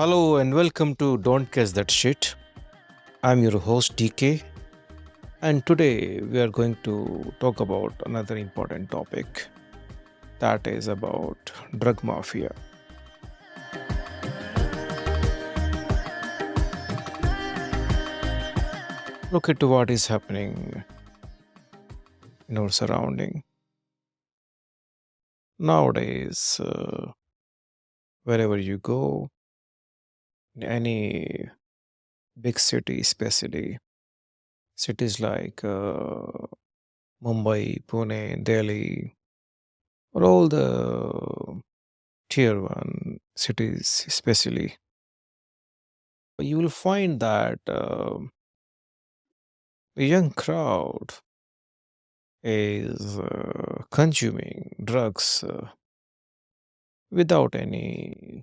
Hello and welcome to Don't Catch That Shit. I'm your host DK, and today we are going to talk about another important topic, that is about drug mafia. Look at what is happening in our surrounding. Nowadays, wherever you go, in any big city, especially cities like Mumbai, Pune, Delhi, or all the tier one cities, especially, you will find that a young crowd is consuming drugs without any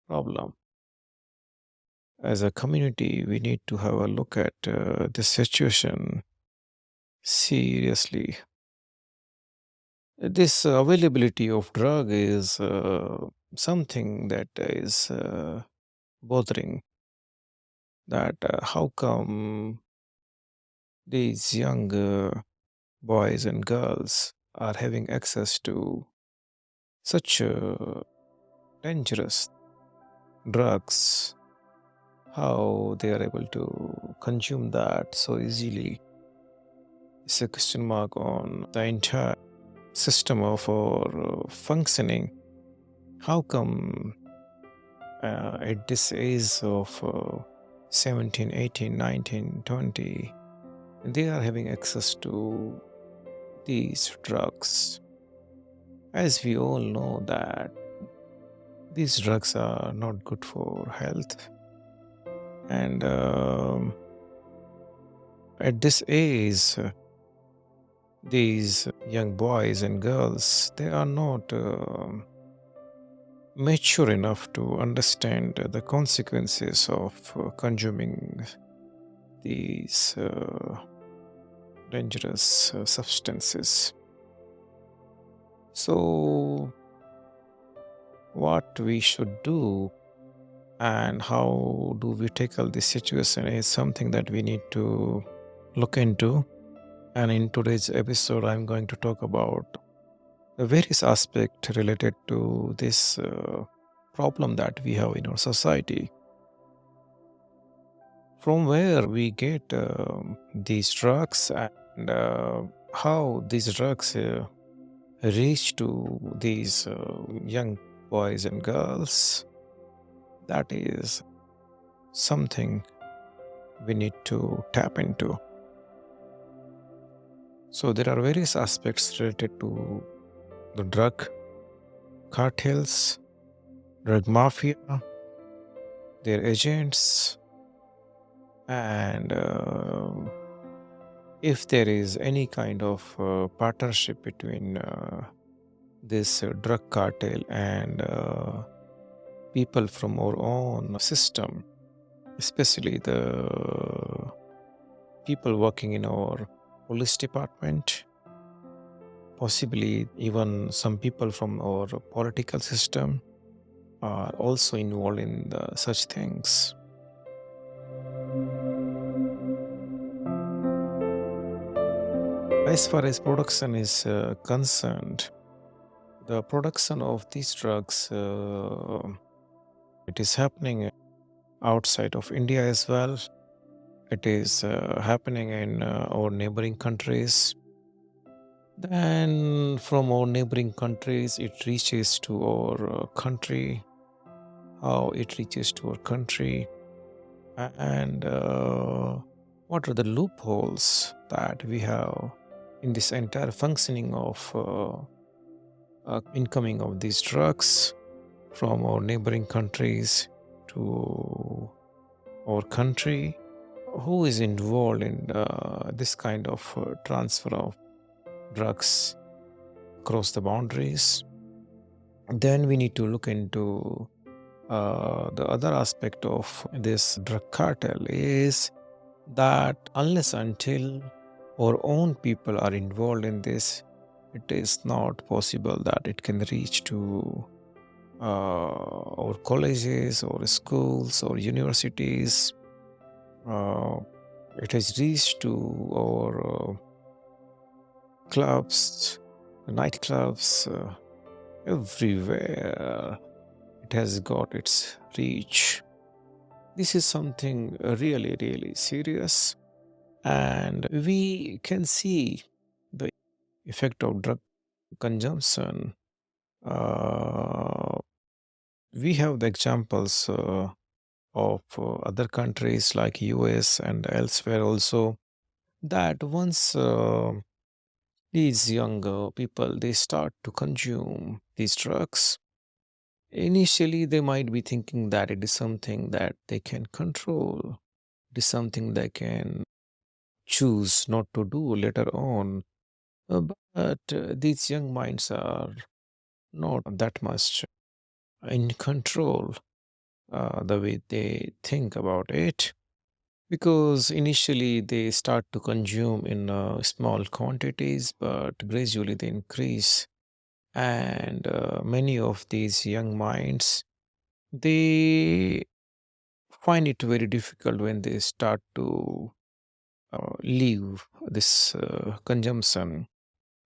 problem. As a community, we need to have a look at this situation seriously. This availability of drug is something that is bothering. That how come these young boys and girls are having access to such dangerous drugs, how they are able to consume that so easily. It's a question mark on the entire system of our functioning. How come at this age of 17, 18, 19, 20, they are having access to these drugs? As we all know that these drugs are not good for health, and at this age, these young boys and girls, they are not mature enough to understand the consequences of consuming these dangerous substances. So what we should do and how do we tackle this situation is something that we need to look into. And in today's episode, I'm going to talk about the various aspects related to this problem that we have in our society. From where we get these drugs and how these drugs reach to these young boys and girls, that is something we need to tap into. So there are various aspects related to the drug cartels, drug mafia, their agents, and if there is any kind of partnership between this drug cartel and people from our own system, especially the people working in our police department, possibly even some people from our political system are also involved in such things. As far as production is concerned, the production of these drugs, it is happening outside of India as well. It is happening in our neighboring countries. Then from our neighboring countries, it reaches to our country. How it reaches to our country, and what are the loopholes that we have in this entire functioning of incoming of these drugs from our neighboring countries to our country. Who is involved in this kind of transfer of drugs across the boundaries? Then we need to look into the other aspect of this drug cartel is that unless until our own people are involved in this, it is not possible that it can reach to or colleges or schools or universities. Uh, it has reached to our clubs, nightclubs, everywhere. It has got its reach. This is something really, really serious, and we can see the effect of drug consumption. Uh, we have the examples of other countries like US and elsewhere also, that once these younger people they start to consume these drugs, initially they might be thinking that it is something that they can control, it is something they can choose not to do later on. But these young minds are not that much in control the way they think about it, because initially they start to consume in small quantities, but gradually they increase. And many of these young minds they find it very difficult when they start to leave this consumption,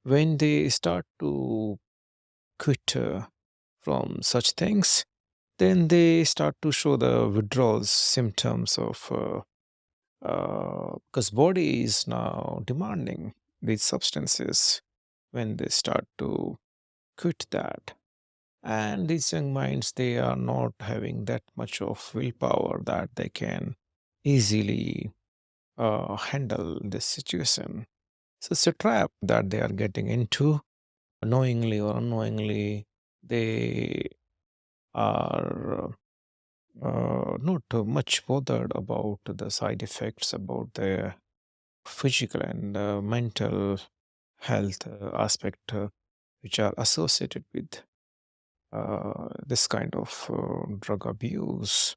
when they start to quit from such things, then they start to show the withdrawal symptoms of because body is now demanding these substances when they start to quit that. And these young minds they are not having that much of willpower that they can easily handle this situation. So it's a trap that they are getting into, knowingly or unknowingly. They are not much bothered about the side effects, about the physical and mental health aspect which are associated with this kind of drug abuse.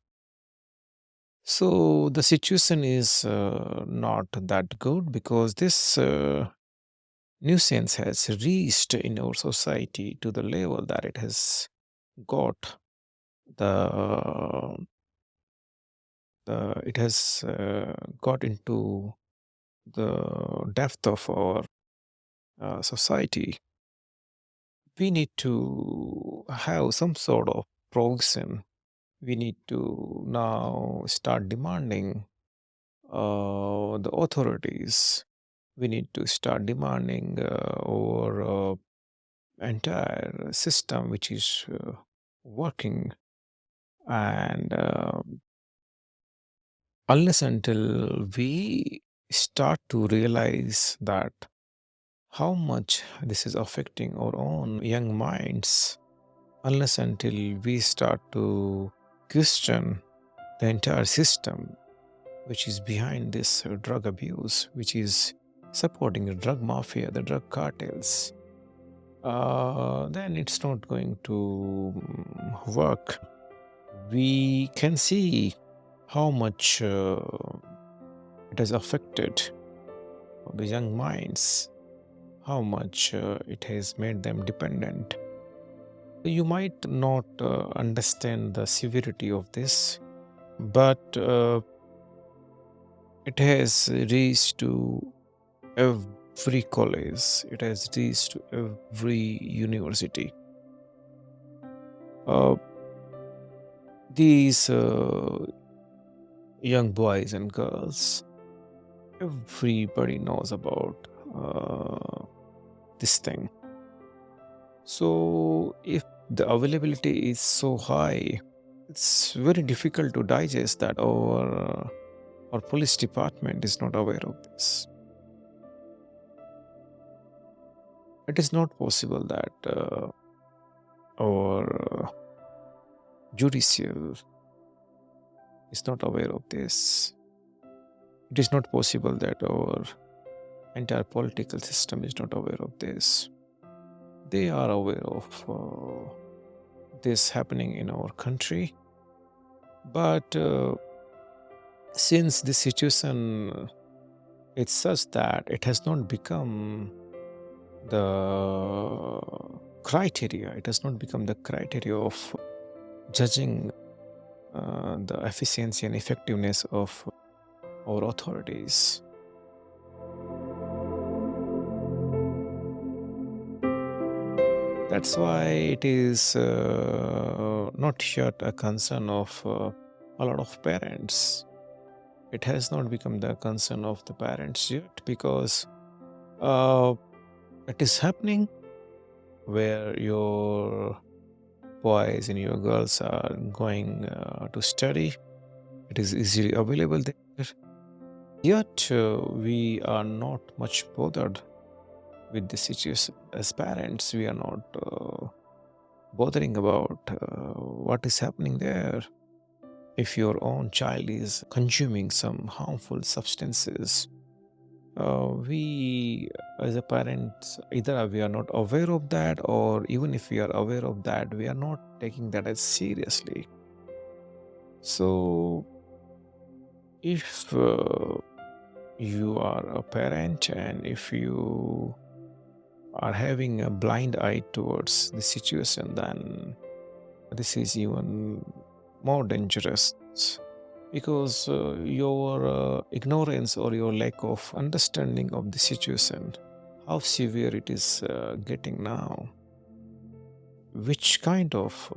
So the situation is not that good, because this nuisance has reached in our society to the level that it has got the it has got into the depth of our society. We need to have some sort of provision. We need to now start demanding the authorities. We need to start demanding our entire system which is working. And unless until we start to realize that how much this is affecting our own young minds, unless until we start to question the entire system which is behind this drug abuse, which is supporting the drug mafia, the drug cartels, then it's not going to work. We can see how much it has affected the young minds, how much it has made them dependent. You might not understand the severity of this, but it has reached to every college, it has reached to every university. Uh, these young boys and girls, everybody knows about this thing. So, if the availability is so high, it's very difficult to digest that our police department is not aware of this. It is not possible that our judicial is not aware of this. It is not possible that our entire political system is not aware of this. They are aware of this happening in our country, but since the situation is such that it has not become the criteria, it has not become the criteria of judging the efficiency and effectiveness of our authorities. That's why it is not yet a concern of a lot of parents. It has not become the concern of the parents yet because uh, it is happening where your boys and your girls are going to study. It is easily available there. Yet we are not much bothered with the situation. As parents, we are not bothering about what is happening there. If your own child is consuming some harmful substances, we as a parents, either we are not aware of that, or even if we are aware of that, we are not taking that as seriously. So if you are a parent and if you are having a blind eye towards the situation, then this is even more dangerous because your ignorance or your lack of understanding of the situation, how severe it is getting now, which kind of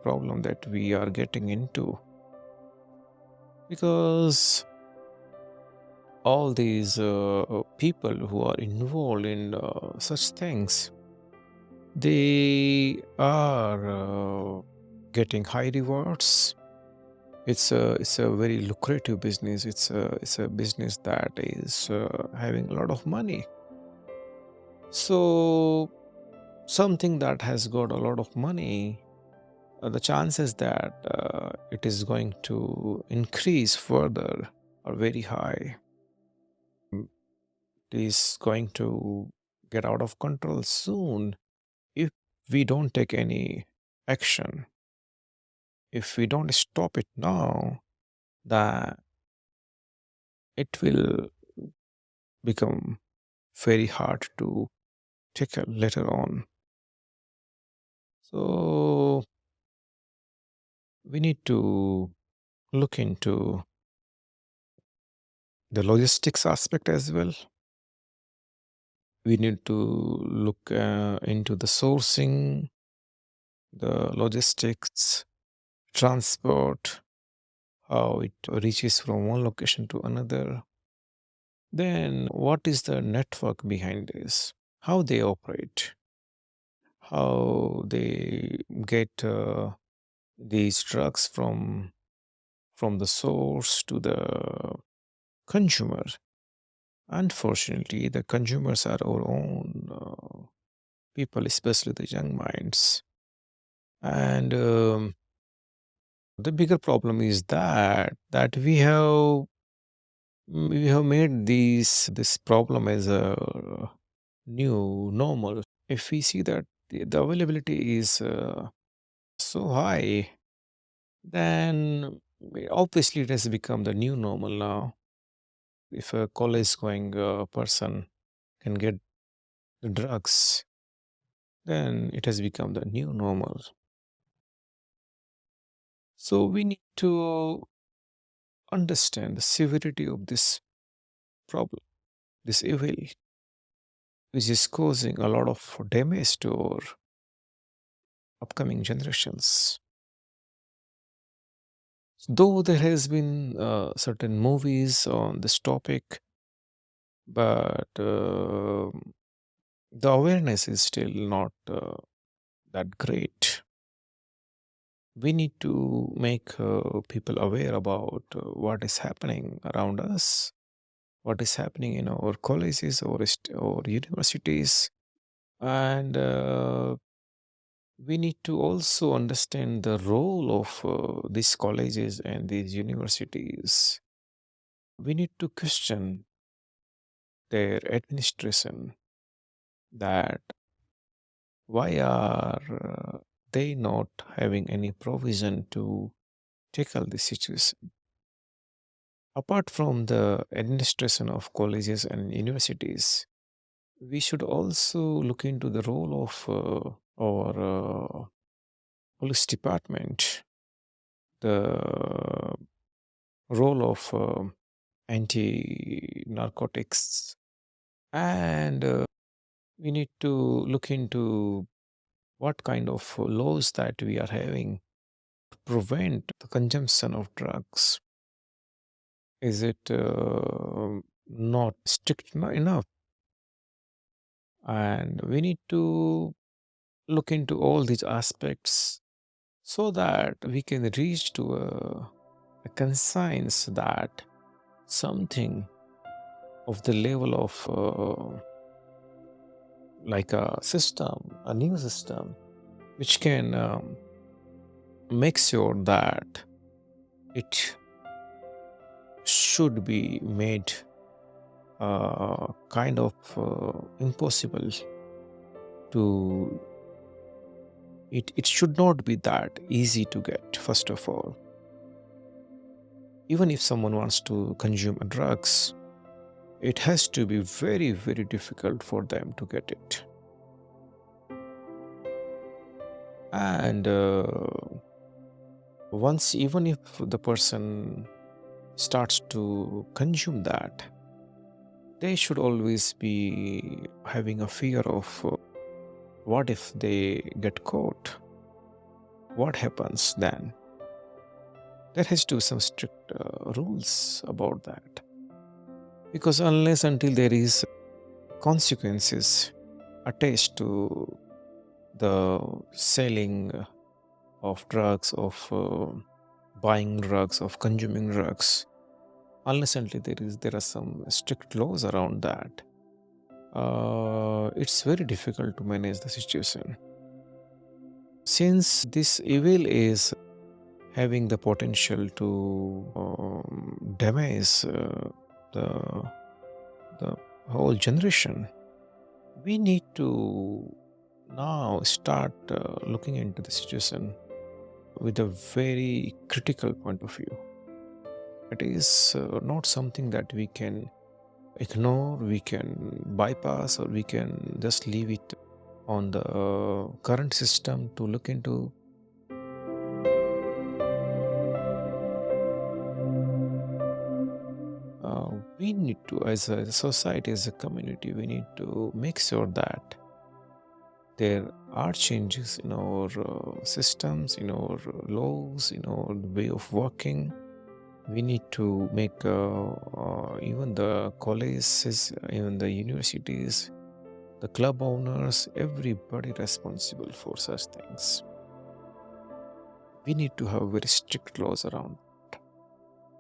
problem that we are getting into, because all these people who are involved in such things, they are getting high rewards. It's a very lucrative business. It's a business that is having a lot of money. So something that has got a lot of money, the chances that it is going to increase further are very high. It is going to get out of control soon if we don't take any action. If we don't stop it now, then it will become very hard to tackle later on. So we need to look into the logistics aspect as well. We need to look into the sourcing, the logistics, transport, how it reaches from one location to another. Then, what is the network behind this? How they operate? How they get these drugs from the source to the consumer? Unfortunately, the consumers are our own people, especially the young minds. And the bigger problem is that we have made this problem as a new normal. If we see that the availability is so high, then obviously it has become the new normal now. If a college going person can get the drugs, then it has become the new normal. So we need to understand the severity of this problem, this evil, which is causing a lot of damage to our upcoming generations. Though there has been certain movies on this topic, but the awareness is still not that great. We need to make people aware about what is happening around us, what is happening in our colleges or universities, and we need to also understand the role of these colleges and these universities. We need to question their administration, that why are they not having any provision to tackle the situation. Apart from the administration of colleges and universities, we should also look into the role of our police department, the role of anti narcotics, and we need to look into what kind of laws that we are having to prevent the consumption of drugs. Is it not strict enough? And we need to look into all these aspects so that we can reach to a conscience that something of the level of like a system, a new system, which can make sure that it should be made kind of impossible to it should not be that easy to get. First of all, even if someone wants to consume drugs, it has to be very, very difficult for them to get it. And once, even if the person starts to consume that, they should always be having a fear of what if they get caught? What happens then? There has to be some strict rules about that. Because unless until there is consequences attached to the selling of drugs, of buying drugs, of consuming drugs, unless until there are some strict laws around that, it's very difficult to manage the situation. Since this evil is having the potential to damage the the whole generation, we need to now start looking into the situation with a very critical point of view. It is not something that we can ignore, we can bypass, or we can just leave it on the current system to look into. We need to, as a society, as a community, we need to make sure that there are changes in our systems, in our laws, in our way of working. We need to make even the colleges, even the universities, the club owners, everybody responsible for such things. We need to have very strict laws around it.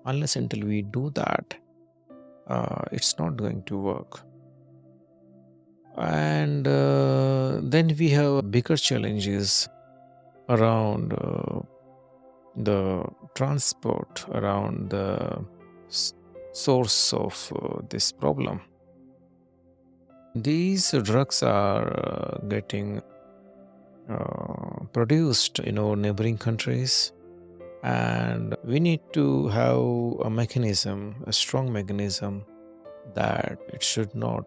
Unless until we do that, it's not going to work. And then we have bigger challenges around the transport, around the source of this problem. These drugs are getting produced in our neighboring countries, and we need to have a mechanism, a strong mechanism, that it should not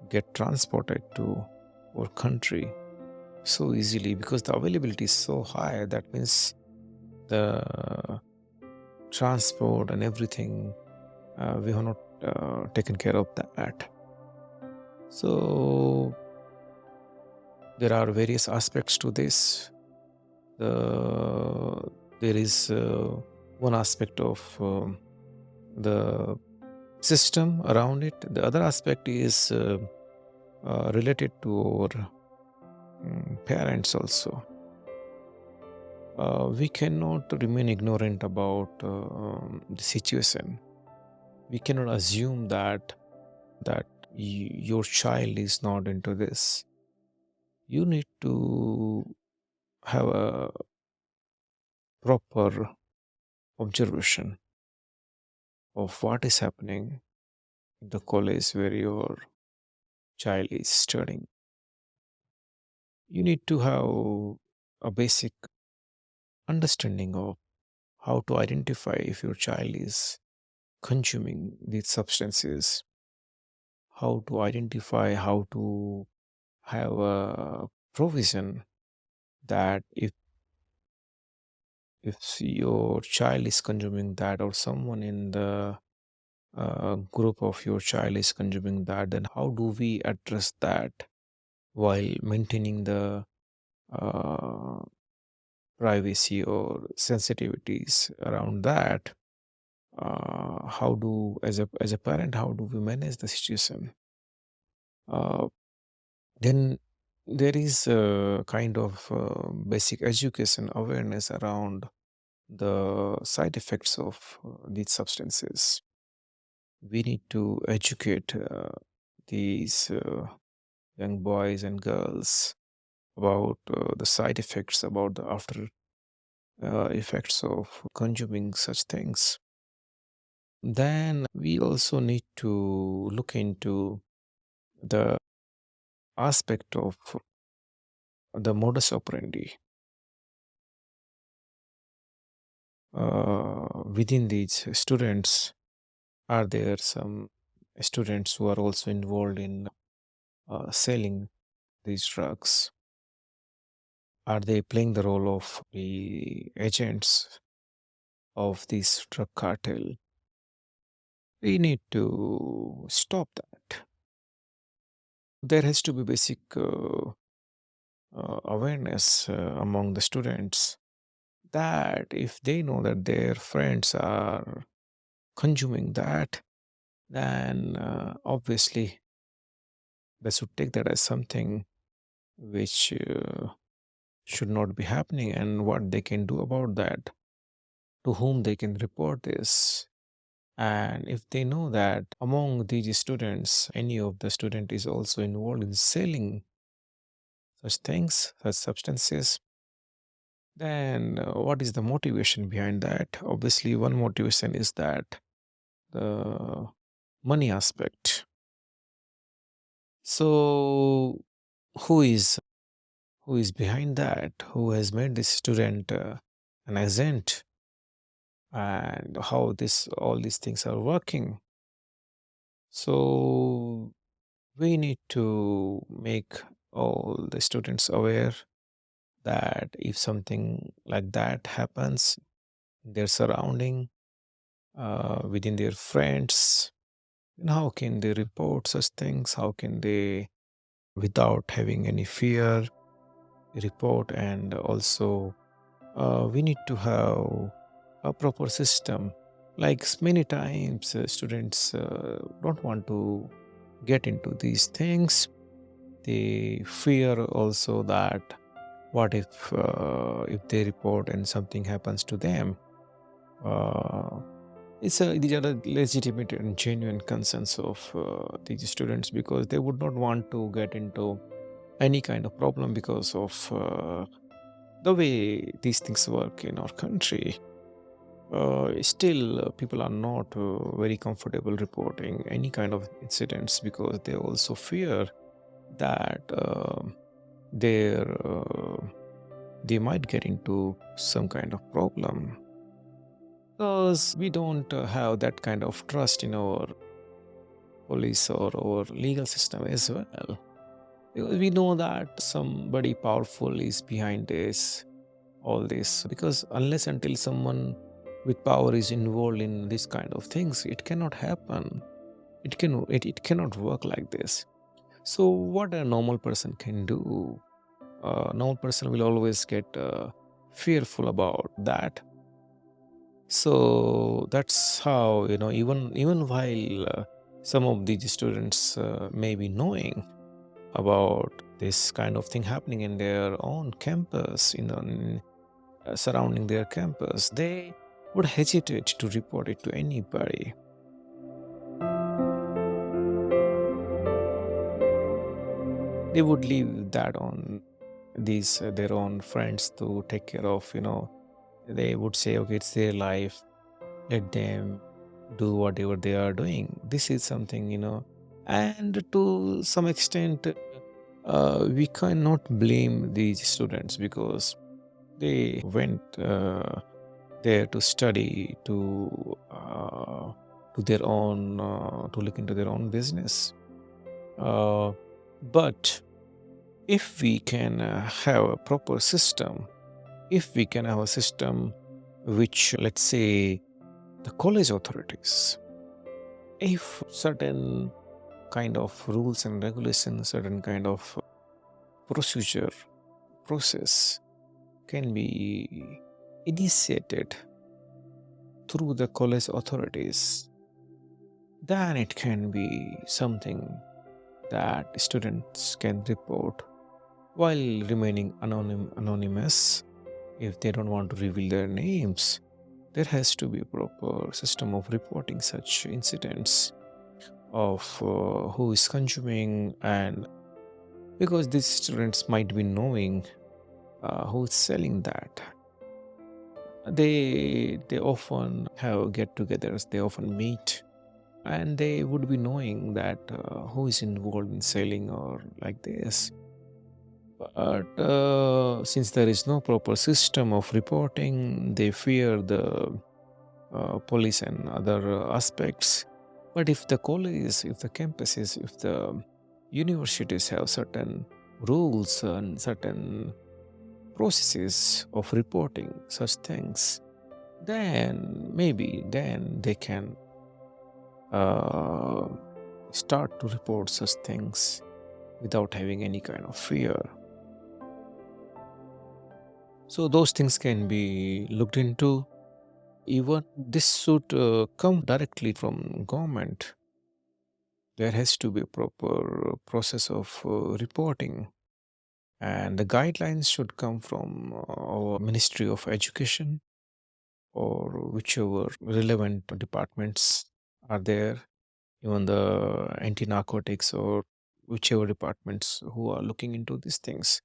get transported to our country so easily, because the availability is so high. That means the transport and everything, we have not taken care of that. So there are various aspects to this. There is one aspect of the system around it. The other aspect is related to our parents also. We cannot remain ignorant about the situation. We cannot assume that your child is not into this. You need to have a proper observation of what is happening in the college where your child is studying. You need to have a basic understanding of how to identify if your child is consuming these substances, how to identify, how to have a provision that if if your child is consuming that, or someone in the group of your child is consuming that, then how do we address that while maintaining the uh, privacy or sensitivities around that? How do, as a parent, how do we manage the situation? Uh, then there is a kind of basic education awareness around the side effects of these substances. We need to educate these young boys and girls about the side effects, about the after effects of consuming such things. Then we also need to look into the aspect of the modus operandi within these students. Are there some students who are also involved in selling these drugs? Are they playing the role of the agents of this drug cartel? We need to stop that. There has to be basic awareness among the students that if they know that their friends are consuming that, then obviously they should take that as something which should not be happening, and what they can do about that, to whom they can report this. And if they know that among these students, any of the student is also involved in selling such things, such substances, then what is the motivation behind that? Obviously, one motivation is that the money aspect. So, who is who is behind that? Who has made this student an agent, and how this all these things are working? So, we need to make all the students aware that if something like that happens in their surrounding, within their friends, then how can they report such things? How can they, without having any fear, report? And also, we need to have a proper system. Like many times, students don't want to get into these things. They fear also that what if they report and something happens to them. Uh, these are the legitimate and genuine concerns of these students, because they would not want to get into any kind of problem because of the way these things work in our country. Still, people are not very comfortable reporting any kind of incidents, because they also fear that their they might get into some kind of problem, because we don't have that kind of trust in our police or our legal system as well. Because we know that somebody powerful is behind this, all this. Because unless until someone with power is involved in this kind of things, it cannot happen. It cannot work like this. So what a normal person can do? A normal person will always get fearful about that. So that's how, even while some of these students may be knowing about this kind of thing happening in their own campus, surrounding their campus, they would hesitate to report it to anybody. They would leave that on these their own friends to take care of. They would say, okay, it's their life, let them do whatever they are doing. This is something, and to some extent, we cannot blame these students, because they went there to study, to their own, to look into their own business. But if we can have a proper system, if we can have a system which, let's say, the college authorities, if certain kind of rules and regulations, certain kind of procedure, process can be initiated through the college authorities, then it can be something that students can report while remaining anonymous. If they don't want to reveal their names, there has to be a proper system of reporting such incidents of who is consuming, and because these students might be knowing who is selling that. They often have get-togethers, they often meet, and they would be knowing that who is involved in selling or like this. But since there is no proper system of reporting, they fear the police and other aspects. But if the colleges, if the campuses, if the universities have certain rules and certain processes of reporting such things, then maybe then they can uh, start to report such things without having any kind of fear. So those things can be looked into. Even this should come directly from government. There has to be a proper process of reporting, and the guidelines should come from our Ministry of Education or whichever relevant departments are there, even the anti-narcotics or whichever departments who are looking into these things.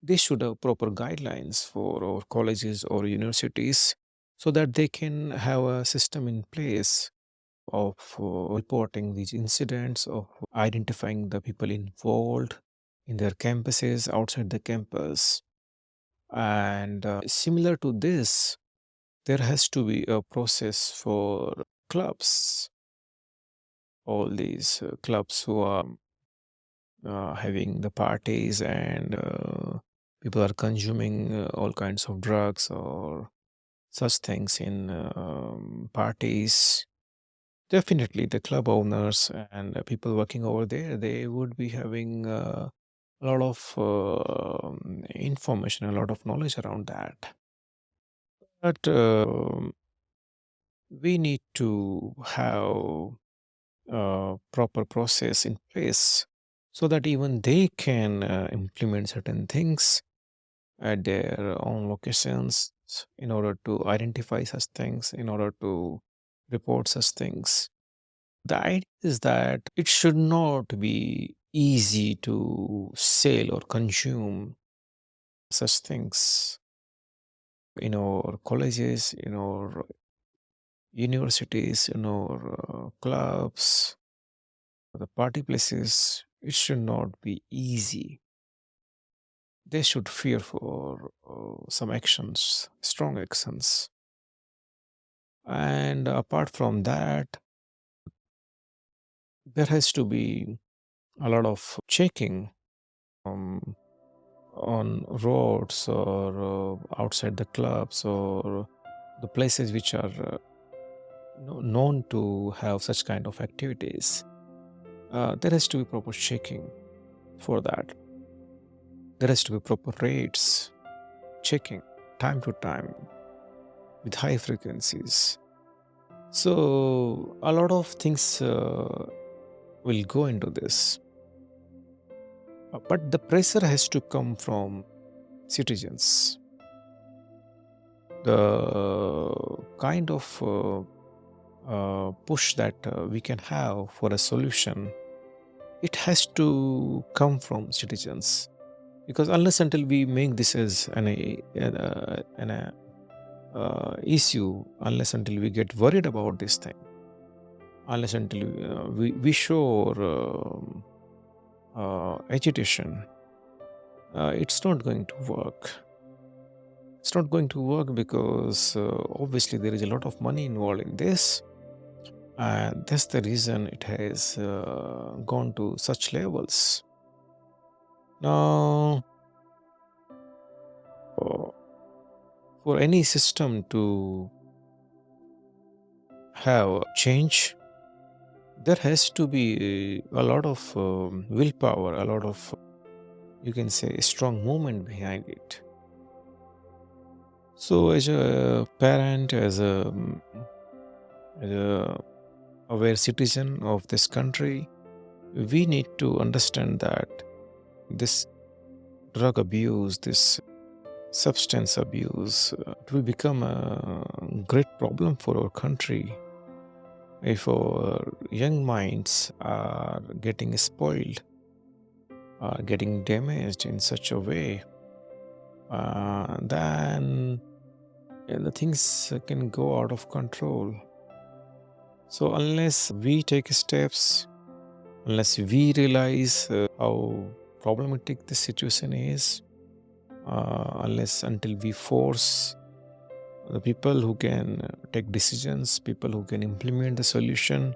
They should have proper guidelines for our colleges or universities so that they can have a system in place of reporting these incidents, of identifying the people involved in their campuses, outside the campus. And similar to this, there has to be a process for clubs, all these clubs who are having the parties, and people are consuming all kinds of drugs or such things in parties. Definitely, the club owners and people working over there, they would be having a lot of information, a lot of knowledge around that. But we need to have a proper process in place so that even they can implement certain things at their own locations in order to identify such things, in order to report such things. The idea is that it should not be easy to sell or consume such things in our colleges, in our universities, in our clubs, the party places. It should not be easy. They should fear for some actions, strong actions. And apart from that, there has to be a lot of checking um, on roads or outside the clubs or the places which are known to have such kind of activities. There has to be proper checking for that. There has to be proper raids, checking time to time with high frequencies. So a lot of things will go into this. But the pressure has to come from citizens. The kind of push that we can have for a solution, it has to come from citizens. Because unless until we make this as an issue, unless until we get worried about this thing, unless until we show agitation, it's not going to work. It's not going to work because obviously there is a lot of money involved in this, and that's the reason it has gone to such levels. Now, uh, For any system to have change, there has to be a lot of willpower, a lot of, you can say, strong movement behind it. So, as a parent, as a aware citizen of this country, we need to understand that this drug abuse, this substance abuse, it will become a great problem for our country if our young minds are getting spoiled, are getting damaged in such a way, then the things can go out of control. So, unless we take steps, unless we realize how problematic the situation is, unless until we force the people who can take decisions, people who can implement the solution,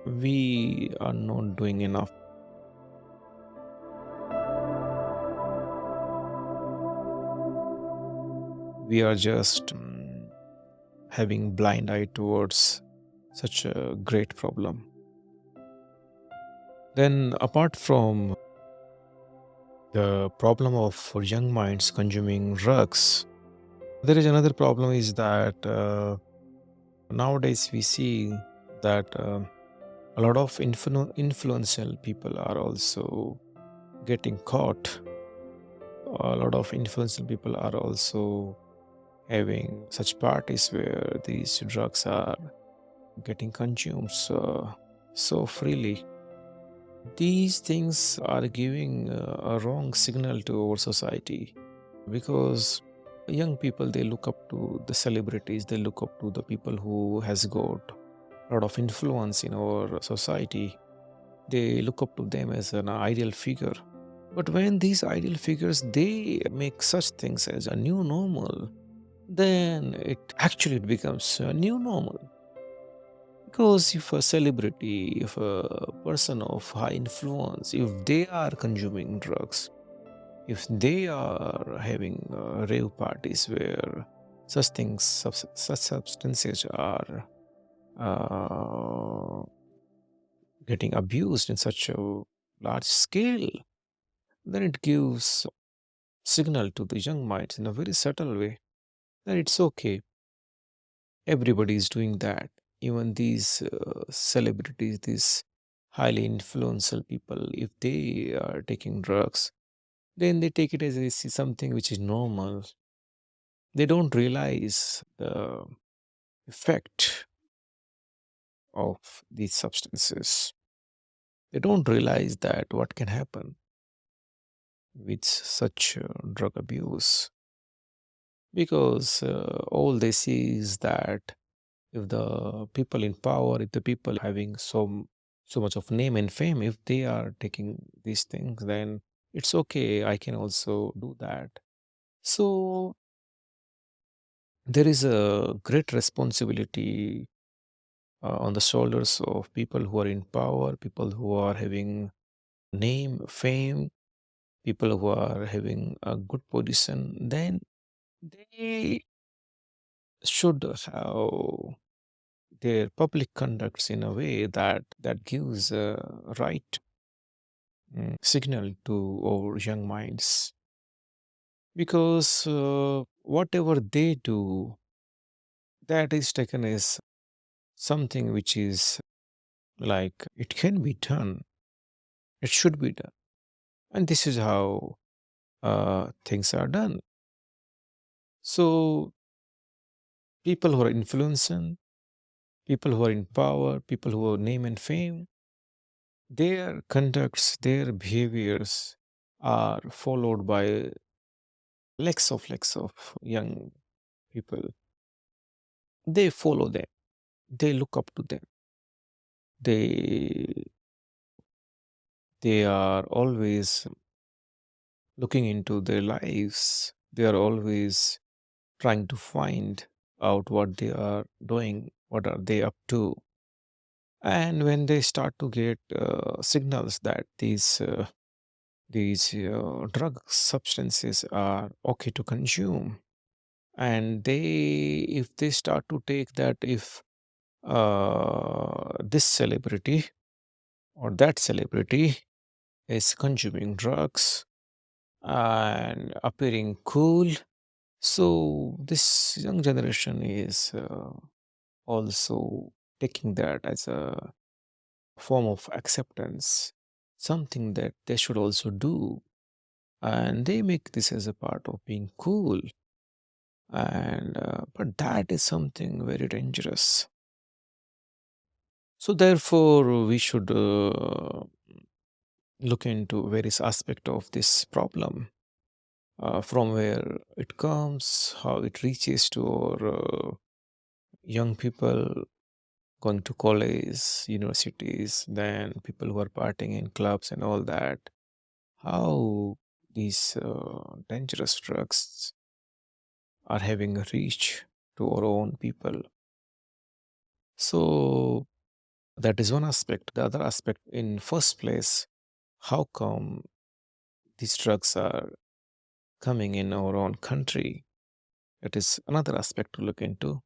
we are not doing enough. We are just having blind eye towards such a great problem. Then, apart from the problem of young minds consuming drugs, there is another problem is that nowadays we see that a lot of influential people are also getting caught. A lot of influential people are also having such parties where these drugs are getting consumed so freely. These things are giving a wrong signal to our society because young people, they look up to the celebrities, they look up to the people who has got a lot of influence in our society. They look up to them as an ideal figure. But when these ideal figures, they make such things as a new normal, then it becomes a new normal. Because if a celebrity, if a person of high influence, if they are consuming drugs, if they are having rave parties where such substances are uh, getting abused in such a large scale, then it gives signal to the young minds in a very subtle way that it's okay. Everybody is doing that. Even these celebrities, these highly influential people, if they are taking drugs, then they take it as something which is normal. They don't realize the effect of these substances. They don't realize that what can happen with such drug abuse because all they see is that if the people in power, if the people having so much of name and fame, if they are taking these things, then it's okay. I can also do that. So there is a great responsibility on the shoulders of people who are in power, people who are having name, fame, people who are having a good position. Then they should have their public conducts in a way that gives a right signal to our young minds because whatever they do, that is taken as something which is like it can be done, it should be done, and this is how things are done. So people who are influencing, people who are in power, people who have name and fame, their conducts, their behaviors are followed by lakhs of young people. They follow them. They look up to them. They they are always looking into their lives. They are always trying to find out what they are doing, what are they up to. And when they start to get signals that these drug substances are okay to consume, And if they start to take that, if this celebrity or that celebrity is consuming drugs and appearing cool, so this young generation is also taking that as a form of acceptance, something that they should also do, and they make this as a part of being cool. And but that is something very dangerous. So therefore we should look into various aspects of this problem, from where it comes, how it reaches to our young people going to college, universities, then people who are partying in clubs and all that, how these dangerous drugs are having a reach to our own people. So that is one aspect. The other aspect, in first place, how come these drugs are coming in our own country? It is another aspect to look into.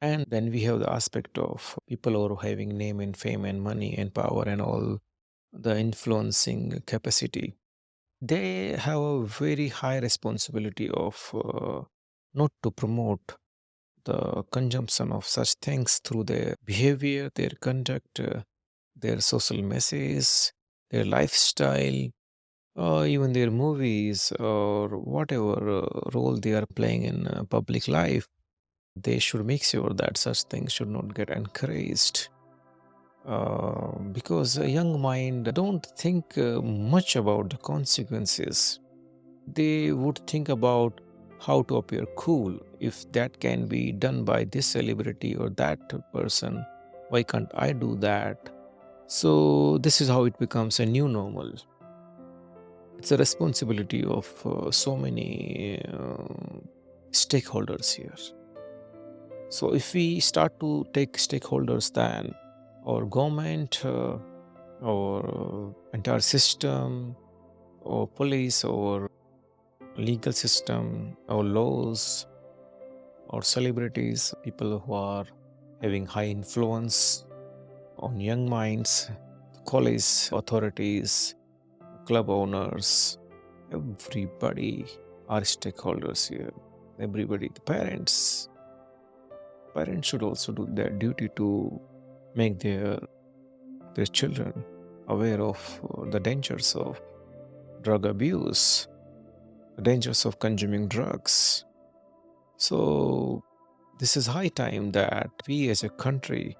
And then we have the aspect of people who are having name and fame and money and power and all the influencing capacity. They have a very high responsibility of not to promote the consumption of such things through their behavior, their conduct, their social message, their lifestyle, or even their movies, or whatever role they are playing in public life. They should make sure that such things should not get encouraged. Because a young mind don't think much about the consequences. They would think about how to appear cool. If that can be done by this celebrity or that person, why can't I do that? So this is how it becomes a new normal. It's a responsibility of so many stakeholders here. So if we start to take stakeholders, then our government, our entire system, or police, or legal system, or laws, or celebrities, people who are having high influence on young minds, college authorities, club owners, everybody are stakeholders here. Everybody, the parents should also do their duty to make their children aware of the dangers of drug abuse, the dangers of consuming drugs. So this is high time that we as a country,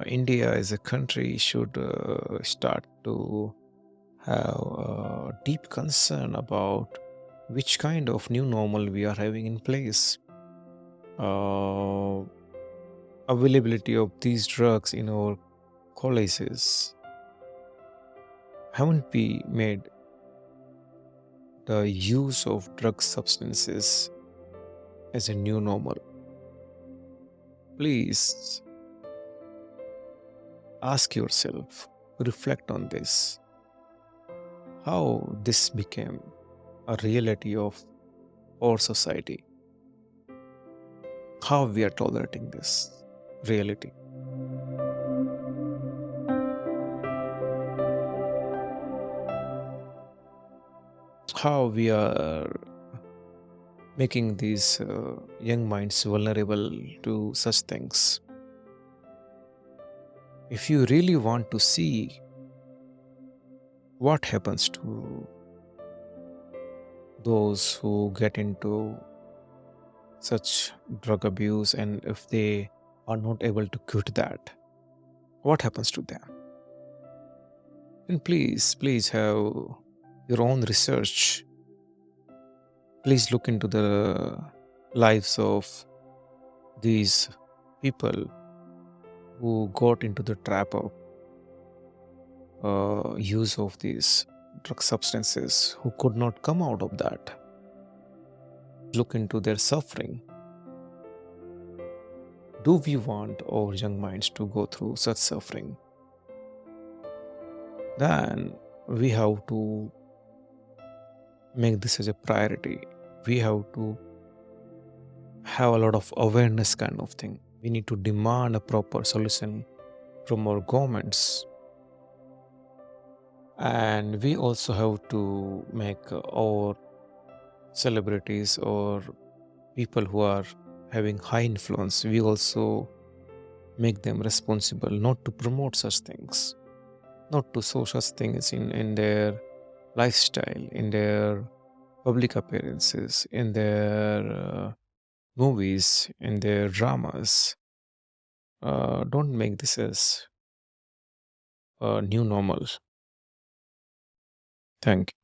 India as a country, should start to have a deep concern about which kind of new normal we are having in place. Uh, Availability of these drugs in our colleges, haven't we made the use of drug substances as a new normal? Please ask yourself, reflect on this, how this became a reality of our society, how we are tolerating this reality. How we are making these young minds vulnerable to such things. If you really want to see what happens to those who get into such drug abuse, and if they are not able to quit that, what happens to them? And please have your own research. Please look into the lives of these people who got into the trap of use of these drug substances, who could not come out of that. Look into their suffering. Do we want our young minds to go through such suffering? Then we have to make this as a priority. We have to have a lot of awareness kind of thing. We need to demand a proper solution from our governments. And we also have to make our celebrities or people who are having high influence, we also make them responsible not to promote such things, not to show such things in their lifestyle, in their public appearances, in their movies, in their dramas. Don't make this as a new normal. Thank you.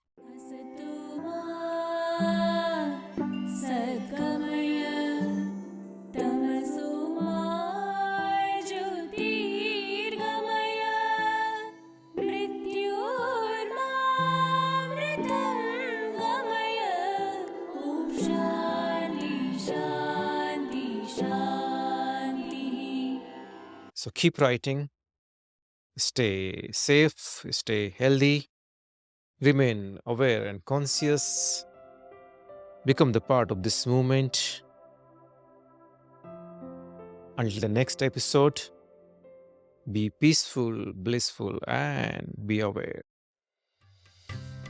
सद्गमय तमसो मा ज्योतिर्गमय मृत्योर्मामृतं गमय ॐ शान्ति शान्ति शान्तिः. So keep writing, stay safe, stay healthy, remain aware and conscious, become the part of this movement. Until the next episode, be peaceful, blissful, and be aware.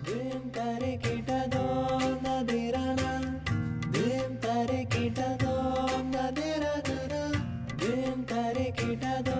Dim tare kita dom na dirana, dim tare kita dom na dirana, dim tare kita dom.